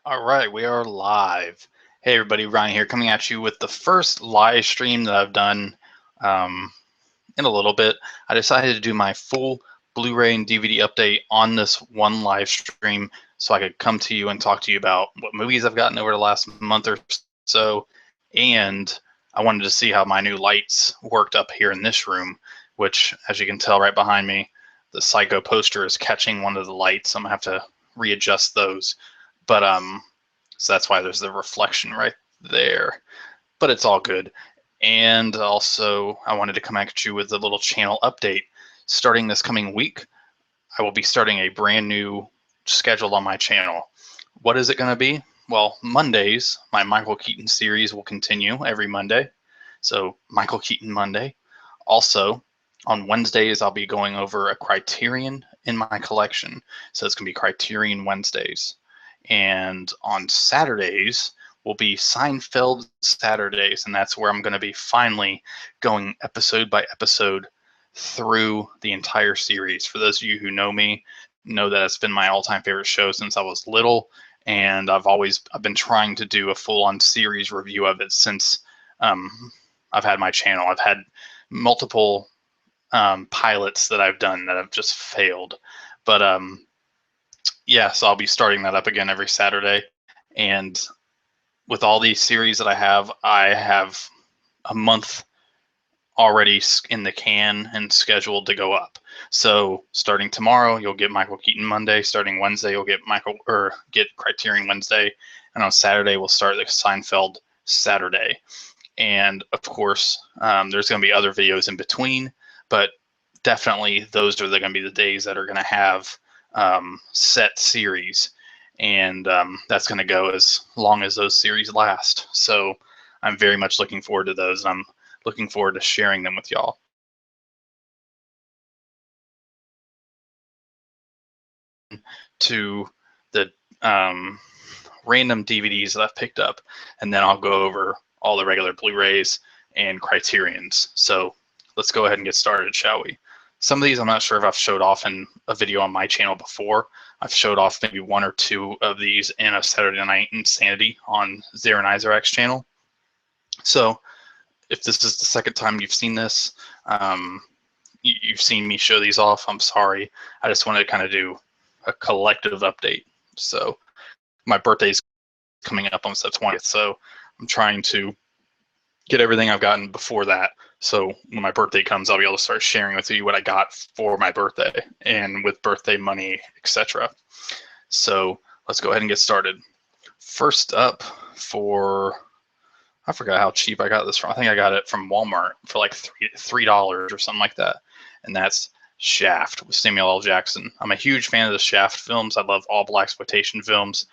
All right, we are live. Hey everybody, Ryan here, coming at you with the first live stream that I've done in a little bit. I decided to do my full Blu-ray and DVD update on this one live stream so I could come to you and talk to you about what movies I've gotten over the last month or so. And I wanted to see how my new lights worked up here in this room, which, as you can tell right behind me, the Psycho poster is catching one of the lights. I'm gonna have to readjust those. But so that's why there's the reflection right there. But it's all good. And also, I wanted to come at you with a little channel update. Starting this coming week, I will be starting a brand new schedule on my channel. What is it going to be? Well, Mondays, my Michael Keaton series will continue every Monday. So, Michael Keaton Monday. Also, on Wednesdays, I'll be going over a Criterion in my collection. So, it's going to be Criterion Wednesdays. And on Saturdays will be Seinfeld Saturdays, and that's where I'm going to be finally going episode by episode through the entire series. For those of you who know me, know that it's been my all-time favorite show since I was little, and I've been trying to do a full-on series review of it since I've had my channel. I've had multiple pilots that I've done that have just failed, but yeah, so I'll be starting that up again every Saturday. And with all these series that I have a month already in the can and scheduled to go up. So starting tomorrow, you'll get Michael Keaton Monday. Starting Wednesday, you'll get get Criterion Wednesday. And on Saturday, we'll start the Seinfeld Saturday. And of course, there's going to be other videos in between, but definitely those are going to be the days that are going to have set series, and that's going to go as long as those series last. So I'm very much looking forward to those, and I'm looking forward to sharing them with y'all. To the random DVDs that I've picked up, and then I'll go over all the regular Blu-rays and Criterions. So let's go ahead and get started, shall we? Some of these I'm not sure if I've showed off in a video on my channel before. I've showed off maybe one or two of these in a Saturday Night Insanity on Zara and Isaac's channel. So if this is the second time you've seen this, you've seen me show these off, I'm sorry. I just wanted to kind of do a collective update. So my birthday's coming up on September 20th, so I'm trying to get everything I've gotten before that. So when my birthday comes, I'll be able to start sharing with you what I got for my birthday and with birthday money, etc. So let's go ahead and get started. First up, I forgot how cheap I got this from. I think I got it from Walmart for like $3 or something like that. And that's Shaft with Samuel L. Jackson. I'm a huge fan of the Shaft films. I love all blaxploitation films.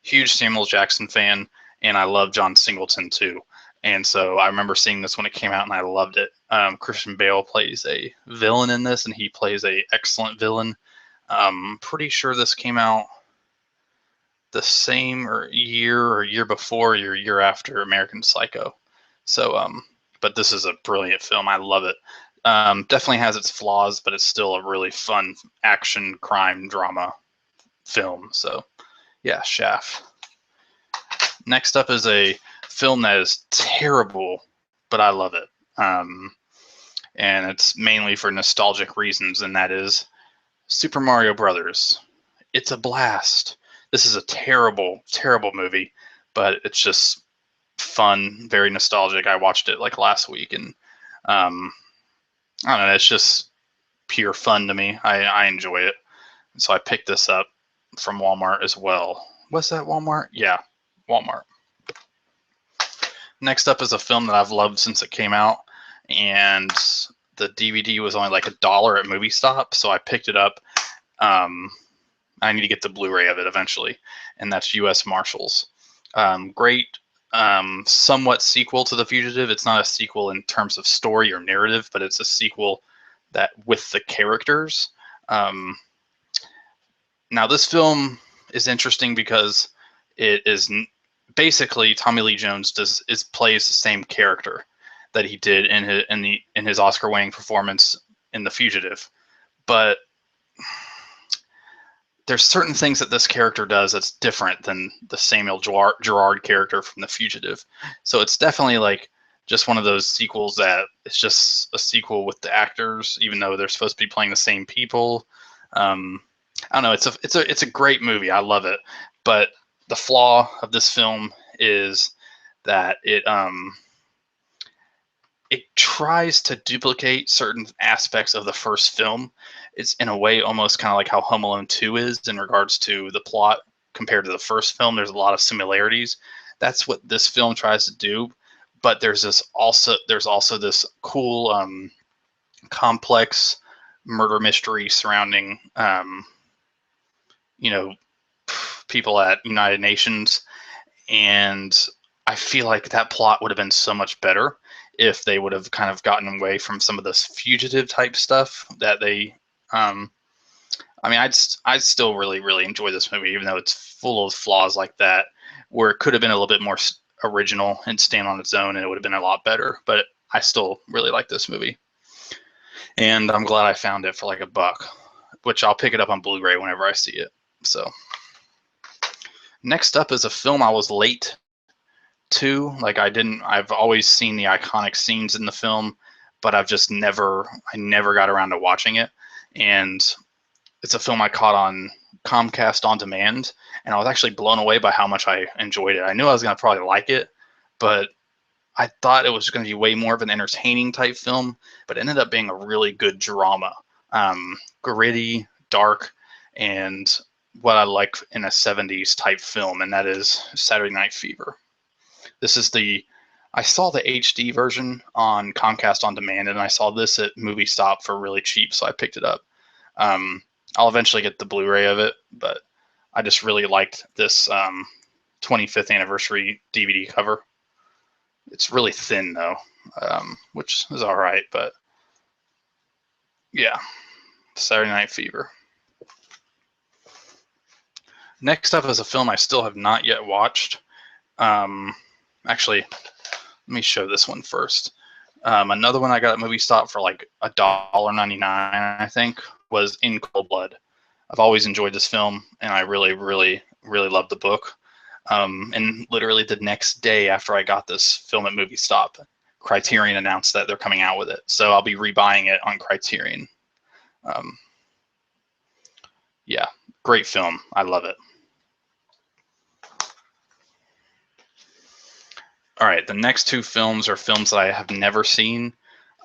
Huge Samuel Jackson fan, and I love John Singleton too. And so I remember seeing this when it came out, and I loved it. Christian Bale plays a villain in this, and he plays a excellent villain. Pretty sure this came out the same year before or year after American Psycho. So, but this is a brilliant film. I love it. Definitely has its flaws, but it's still a really fun action crime drama film. So, yeah, Shaft. Next up is a film that is terrible, but I love it. And it's mainly for nostalgic reasons, and that is Super Mario Brothers. It's a blast. This is a terrible, terrible movie, but it's just fun, very nostalgic. I watched it like last week, and I don't know, it's just pure fun to me. I enjoy it. And so I picked this up from Walmart as well. Was that Walmart? Yeah, Walmart. Next up is a film that I've loved since it came out, and the DVD was only like $1 at Movie Stop, so I picked it up. I need to get the Blu-ray of it eventually, and that's U.S. Marshals. Great, somewhat sequel to The Fugitive. It's not a sequel in terms of story or narrative, but it's a sequel that with the characters. Now, this film is interesting because it is basically Tommy Lee Jones plays the same character that he did in his Oscar-winning performance in The Fugitive, but there's certain things that this character does that's different than the Samuel Gerard character from The Fugitive. So it's definitely like just one of those sequels that it's just a sequel with the actors, even though they're supposed to be playing the same people. I don't know. It's a great movie. I love it, but the flaw of this film is that it tries to duplicate certain aspects of the first film. It's in a way almost kind of like how Home Alone 2 is in regards to the plot compared to the first film. There's a lot of similarities. That's what this film tries to do, but there's also this cool complex murder mystery surrounding you know people at United Nations, and I feel like that plot would have been so much better if they would have kind of gotten away from some of this fugitive type stuff that they I mean, I'd still really enjoy this movie, even though it's full of flaws like that, where it could have been a little bit more original and stand on its own, and it would have been a lot better. But I still really like this movie, and I'm glad I found it for like $1, which I'll pick it up on Blu-ray whenever I see it. So next up is a film I was late to. Like I've always seen the iconic scenes in the film, but I never got around to watching it. And it's a film I caught on Comcast On Demand, and I was actually blown away by how much I enjoyed it. I knew I was going to probably like it, but I thought it was going to be way more of an entertaining type film, but it ended up being a really good drama. Gritty, dark, and what I like in a 70s type film, and that is Saturday Night Fever. I saw the HD version on Comcast On Demand, and I saw this at Movie Stop for really cheap, so I picked it up. I'll eventually get the Blu-ray of it, but I just really liked this 25th anniversary DVD cover. It's really thin though, which is all right, but yeah, Saturday Night Fever. Next up is a film I still have not yet watched. Actually, let me show this one first. Another one I got at Movie Stop for like $1.99, I think, was In Cold Blood. I've always enjoyed this film, and I really love the book. And literally the next day after I got this film at Movie Stop, Criterion announced that they're coming out with it. So I'll be rebuying it on Criterion. Yeah, great film. I love it. All right, the next two films are films that I have never seen.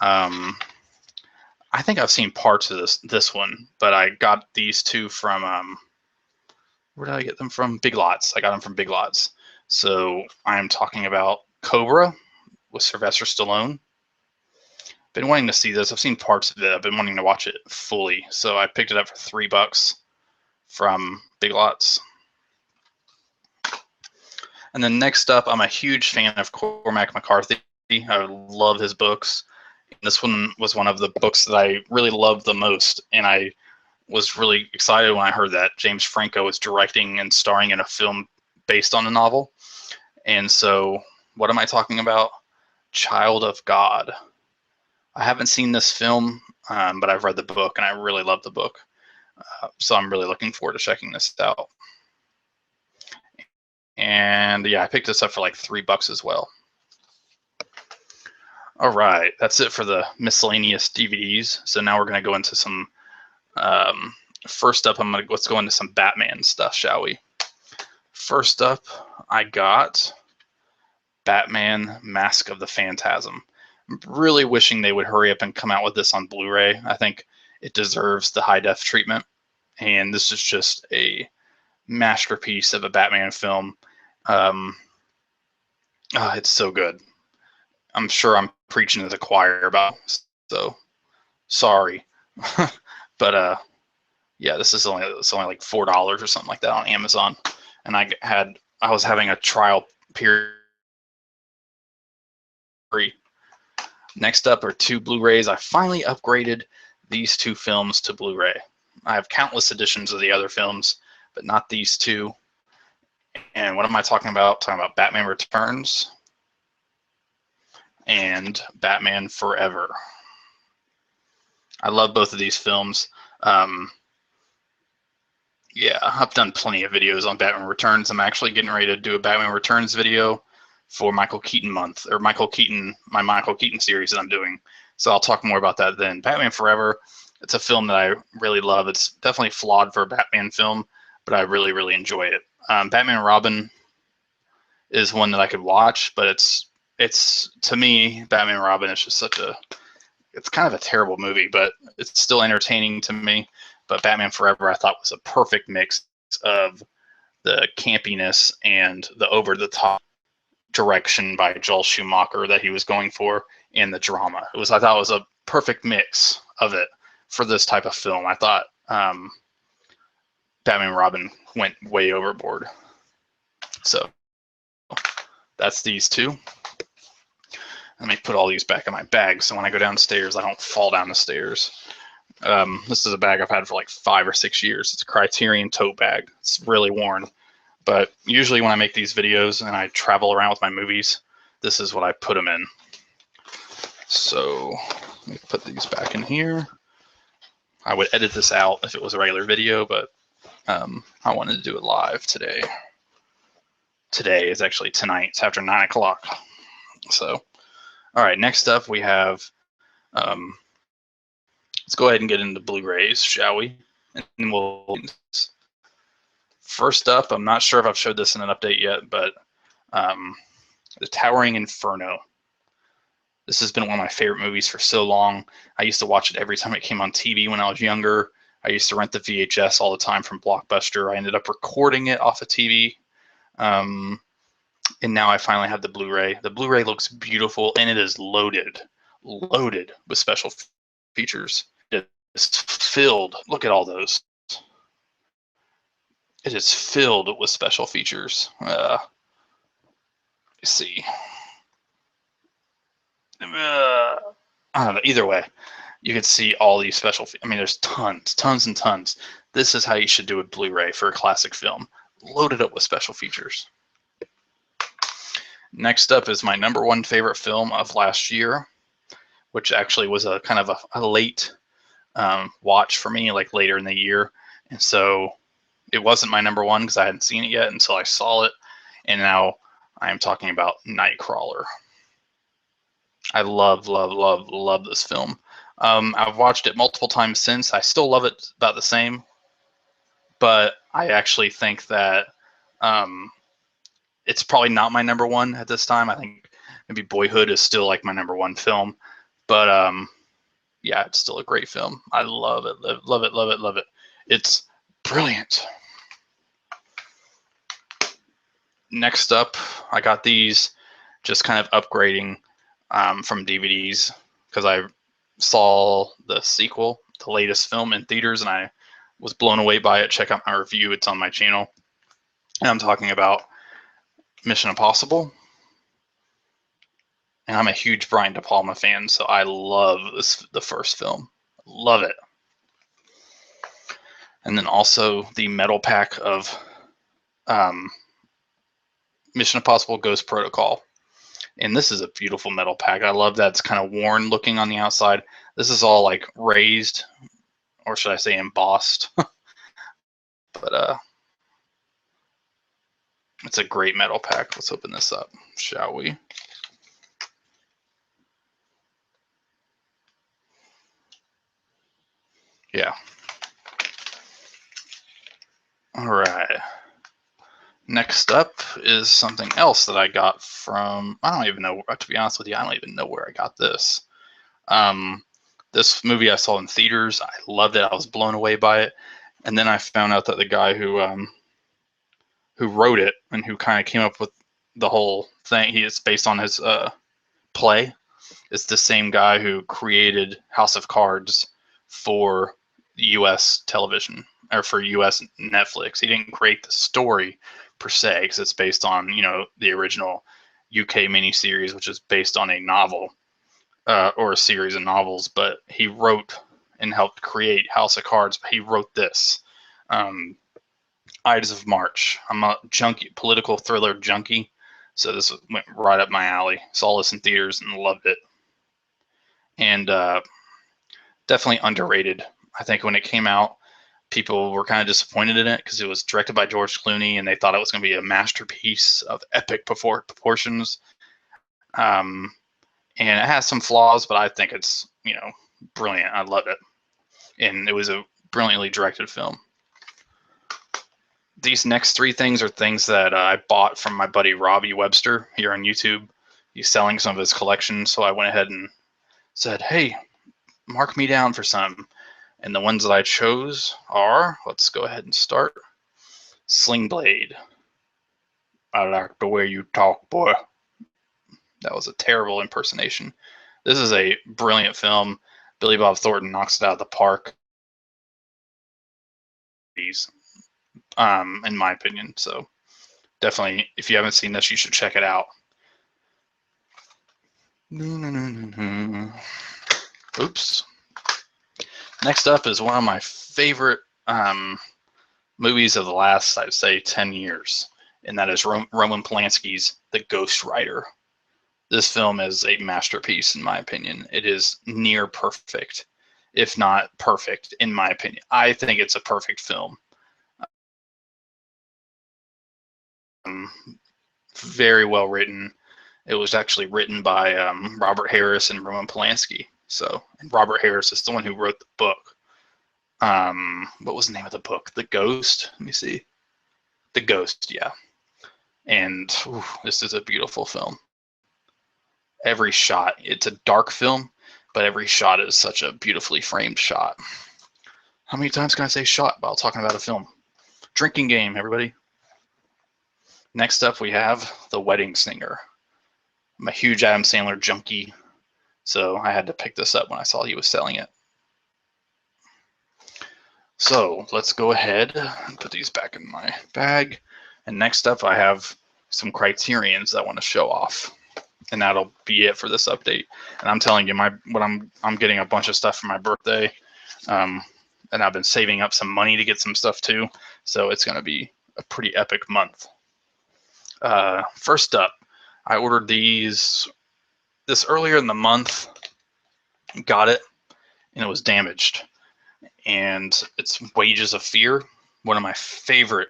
I think I've seen parts of this one, but I got these two from where did I get them from? Big Lots. I got them from Big Lots. So I'm talking about Cobra with Sylvester Stallone. Been wanting to see this. I've seen parts of it. I've been wanting to watch it fully, so I picked it up for $3 from Big Lots. And then next up, I'm a huge fan of Cormac McCarthy. I love his books. This one was one of the books that I really loved the most, and I was really excited when I heard that James Franco is directing and starring in a film based on the novel. And so, what am I talking about? Child of God. I haven't seen this film, but I've read the book, and I really love the book. So I'm really looking forward to checking this out. And yeah, I picked this up for like $3 as well. All right, that's it for the miscellaneous DVDs. So now we're going to go into some. First up, let's go into some Batman stuff, shall we? First up, I got Batman: Mask of the Phantasm. I'm really wishing they would hurry up and come out with this on Blu-ray. I think it deserves the high def treatment, and this is just a masterpiece of a Batman film. It's so good. I'm sure I'm preaching to the choir about it, so sorry. But yeah, it's only like $4 or something like that on Amazon, and I was having a trial period. Next up are two Blu-rays. I finally upgraded these two films to Blu-ray. I have countless editions of the other films, but not these two. And what am I talking about? I'm talking about Batman Returns and Batman Forever. I love both of these films. Yeah, I've done plenty of videos on Batman Returns. I'm actually getting ready to do a Batman Returns video for Michael Keaton month, or my Michael Keaton series that I'm doing. So I'll talk more about that then. Batman Forever, it's a film that I really love. It's definitely flawed for a Batman film, but I really, really enjoy it. Batman and Robin is one that I could watch, but it's to me, Batman and Robin is just it's kind of a terrible movie, but it's still entertaining to me. But Batman Forever I thought was a perfect mix of the campiness and the over-the-top direction by Joel Schumacher that he was going for, and the drama. I thought it was a perfect mix of it for this type of film. I thought Batman and Robin went way overboard. So that's these two. Let me put all these back in my bag so when I go downstairs, I don't fall down the stairs. This is a bag I've had for like 5 or 6 years. It's a Criterion tote bag. It's really worn. But usually when I make these videos and I travel around with my movies, this is what I put them in. So let me put these back in here. I would edit this out if it was a regular video, but I wanted to do it live today. Today is actually tonight. It's after 9 o'clock. So, all right, next up we have, let's go ahead and get into Blu-rays, shall we? And we'll, first up, I'm not sure if I've showed this in an update yet, but the Towering Inferno. This has been one of my favorite movies for so long. I used to watch it every time it came on TV when I was younger. I used to rent the VHS all the time from Blockbuster. I ended up recording it off of TV. And now I finally have the Blu-ray. The Blu-ray looks beautiful, and it is loaded with special features. It is filled. Look at all those. It is filled with special features. Let's see. I don't know. Either way, you can see all these special. I mean, there's tons and tons. This is how you should do a Blu-ray for a classic film. Loaded up with special features. Next up is my #1 favorite film of last year, which actually was a kind of a late watch for me, like later in the year. And so it wasn't my #1 because I hadn't seen it yet until I saw it. And now I am talking about Nightcrawler. I love this film. I've watched it multiple times since. I still love it about the same, but I actually think that it's probably not my #1 at this time. I think maybe Boyhood is still like my #1 film, but yeah, it's still a great film. I love it, love it. It's brilliant. Next up, I got these just kind of upgrading from DVDs because I saw the sequel, the latest film in theaters, and I was blown away by it. Check out my review. It's on my channel. And I'm talking about Mission Impossible. And I'm a huge Brian De Palma fan, so I love the first film. Love it. And then also the metal pack of Mission Impossible Ghost Protocol. And this is a beautiful metal pack. I love that it's kind of worn looking on the outside. This is all like raised, or should I say embossed. But it's a great metal pack. Let's open this up, shall we? Yeah. All right. Next up is something else that I got from, I don't even know, to be honest with you, I don't even know where I got this. This movie I saw in theaters. I loved it. I was blown away by it. And then I found out that the guy who wrote it and who kind of came up with the whole thing, it's based on his play. It's the same guy who created House of Cards for U.S. television, or for U.S. Netflix. He didn't create the story per se because it's based on, you know, the original UK miniseries, which is based on a novel or a series of novels. But he wrote and helped create House of Cards. But he wrote this, Ides of March. I'm a political thriller junkie, so this went right up my alley. Saw this in theaters and loved it. And definitely underrated. I think when it came out, people were kind of disappointed in it because it was directed by George Clooney and they thought it was going to be a masterpiece of epic proportions. And it has some flaws, but I think it's, brilliant. I love it. And it was a brilliantly directed film. These next three things are things that I bought from my buddy Robbie Webster here on YouTube. He's selling some of his collection, so I went ahead and said, hey, mark me down for some. And the ones that I chose are, let's go ahead and start, Slingblade. I like the way you talk, boy. That was a terrible impersonation. This is a brilliant film. Billy Bob Thornton knocks it out of the park. In my opinion. So definitely, if you haven't seen this, you should check it out. Oops. Next up is one of my favorite movies of the last, I'd say, 10 years, and that is Roman Polanski's The Ghost Rider. This film is a masterpiece, in my opinion. It is near perfect, if not perfect, in my opinion. I think it's a perfect film. Very well written. It was actually written by Robert Harris and Roman Polanski. So, and Robert Harris is the one who wrote the book. What was the name of the book? The Ghost. Let me see. The Ghost. Yeah. And this is a beautiful film. Every shot. It's a dark film, but every shot is such a beautifully framed shot. How many times can I say shot while talking about a film? Drinking game, everybody. Next up, we have The Wedding Singer. I'm a huge Adam Sandler junkie, so I had to pick this up when I saw he was selling it. So let's go ahead and put these back in my bag. And next up, I have some Criterions that I want to show off, and that'll be it for this update. And I'm telling you, I'm getting a bunch of stuff for my birthday, and I've been saving up some money to get some stuff too. So it's going to be a pretty epic month. First up, I ordered this earlier in the month, got it, and it was damaged. And it's Wages of Fear, one of my favorite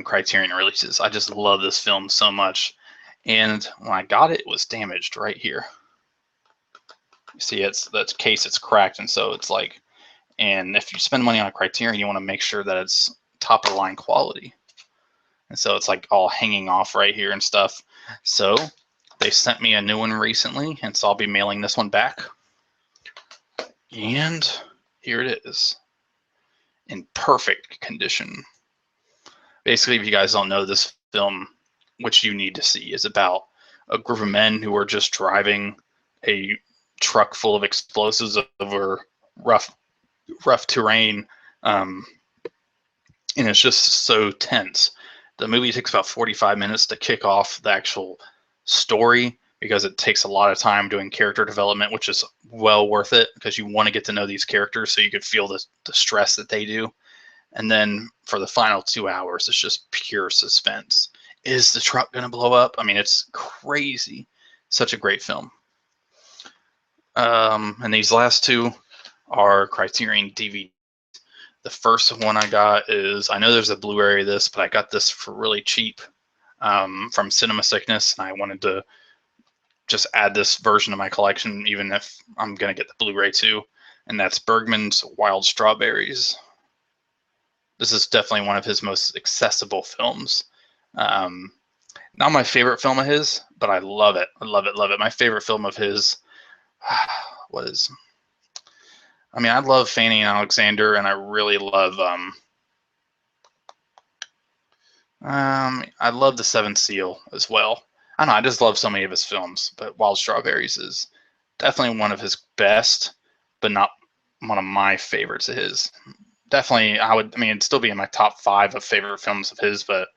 Criterion releases. I just love this film so much. And when I got it, it was damaged right here. You see, that case, it's cracked, and so it's like, and if you spend money on a Criterion, you want to make sure that it's top of the line quality. And so it's like all hanging off right here and stuff. So they sent me a new one recently, and so I'll be mailing this one back. And here it is, in perfect condition. Basically, if you guys don't know, this film, which you need to see, is about a group of men who are just driving a truck full of explosives over rough terrain, and it's just so tense. The movie takes about 45 minutes to kick off the actual story because it takes a lot of time doing character development, which is well worth it because you want to get to know these characters so you could feel the stress that they do. And then for the final 2 hours, it's just pure suspense. Is the truck going to blow up? I mean, it's crazy. Such a great film. And these last two are Criterion DVD. The first one I got is, I know there's a Blu-ray of this, but I got this for really cheap from Cinema Sickness, and I wanted to just add this version to my collection, even if I'm going to get the Blu-ray too, and that's Bergman's Wild Strawberries. This is definitely one of his most accessible films. Not my favorite film of his, but I love it. I love it, love it. My favorite film of his, I love Fanny and Alexander, and I really love I love The Seventh Seal as well. I don't know, I just love so many of his films, but Wild Strawberries is definitely one of his best, but not one of my favorites of his. Definitely, it'd still be in my top 5 of favorite films of his, but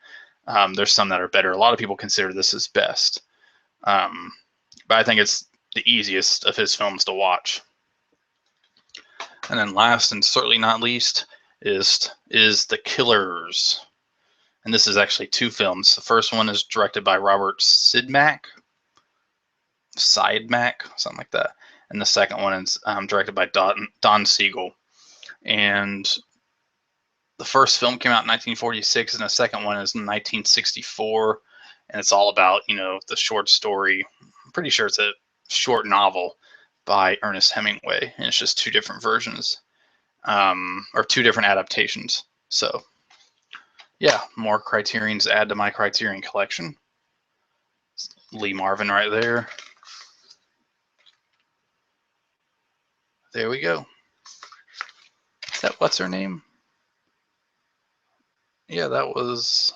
there's some that are better. A lot of people consider this his best, but I think it's the easiest of his films to watch. And then last and certainly not least is The Killers. And this is actually 2 films. The first one is directed by Robert Sidemak, something like that. And the second one is directed by Don Siegel. And the first film came out in 1946, and the second one is in 1964. And it's all about, you know, the short story. I'm pretty sure it's a short novel by Ernest Hemingway, and it's just two different versions, or two different adaptations. So yeah, more Criterions to add to my Criterion collection. Lee Marvin right there. There we go. Is that what's her name? Yeah, that was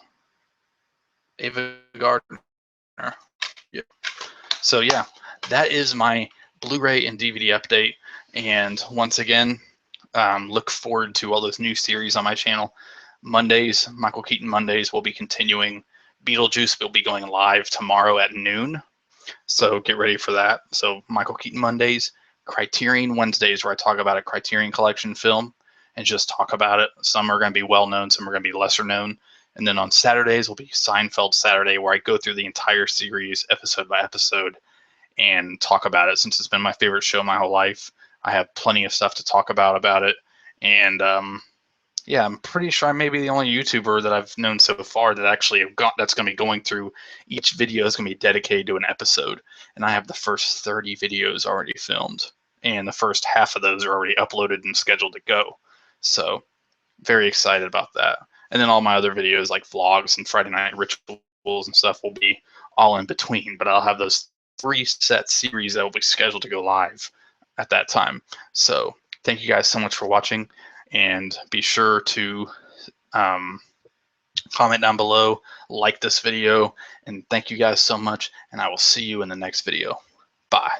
Ava Gardner. Yeah. So yeah, that is my Blu-ray and DVD update. And once again, look forward to all those new series on my channel. Mondays, Michael Keaton Mondays, will be continuing. Beetlejuice will be going live tomorrow at noon. So get ready for that. So Michael Keaton Mondays, Criterion Wednesdays, where I talk about a Criterion Collection film and just talk about it. Some are going to be well known, some are going to be lesser known. And then on Saturdays will be Seinfeld Saturday, where I go through the entire series episode by episode and talk about it. Since it's been my favorite show my whole life, I have plenty of stuff to talk about it. And yeah, I'm pretty sure I may be the only YouTuber that I've known so far that actually that's going to be going through each video is going to be dedicated to an episode. And I have the first 30 videos already filmed, and the first half of those are already uploaded and scheduled to go. So very excited about that. And then all my other videos like vlogs and Friday night rituals and stuff will be all in between, but I'll have those 3 set series that will be scheduled to go live at that time. So thank you guys so much for watching, and be sure to comment down below, like this video, and thank you guys so much, and I will see you in the next video. Bye.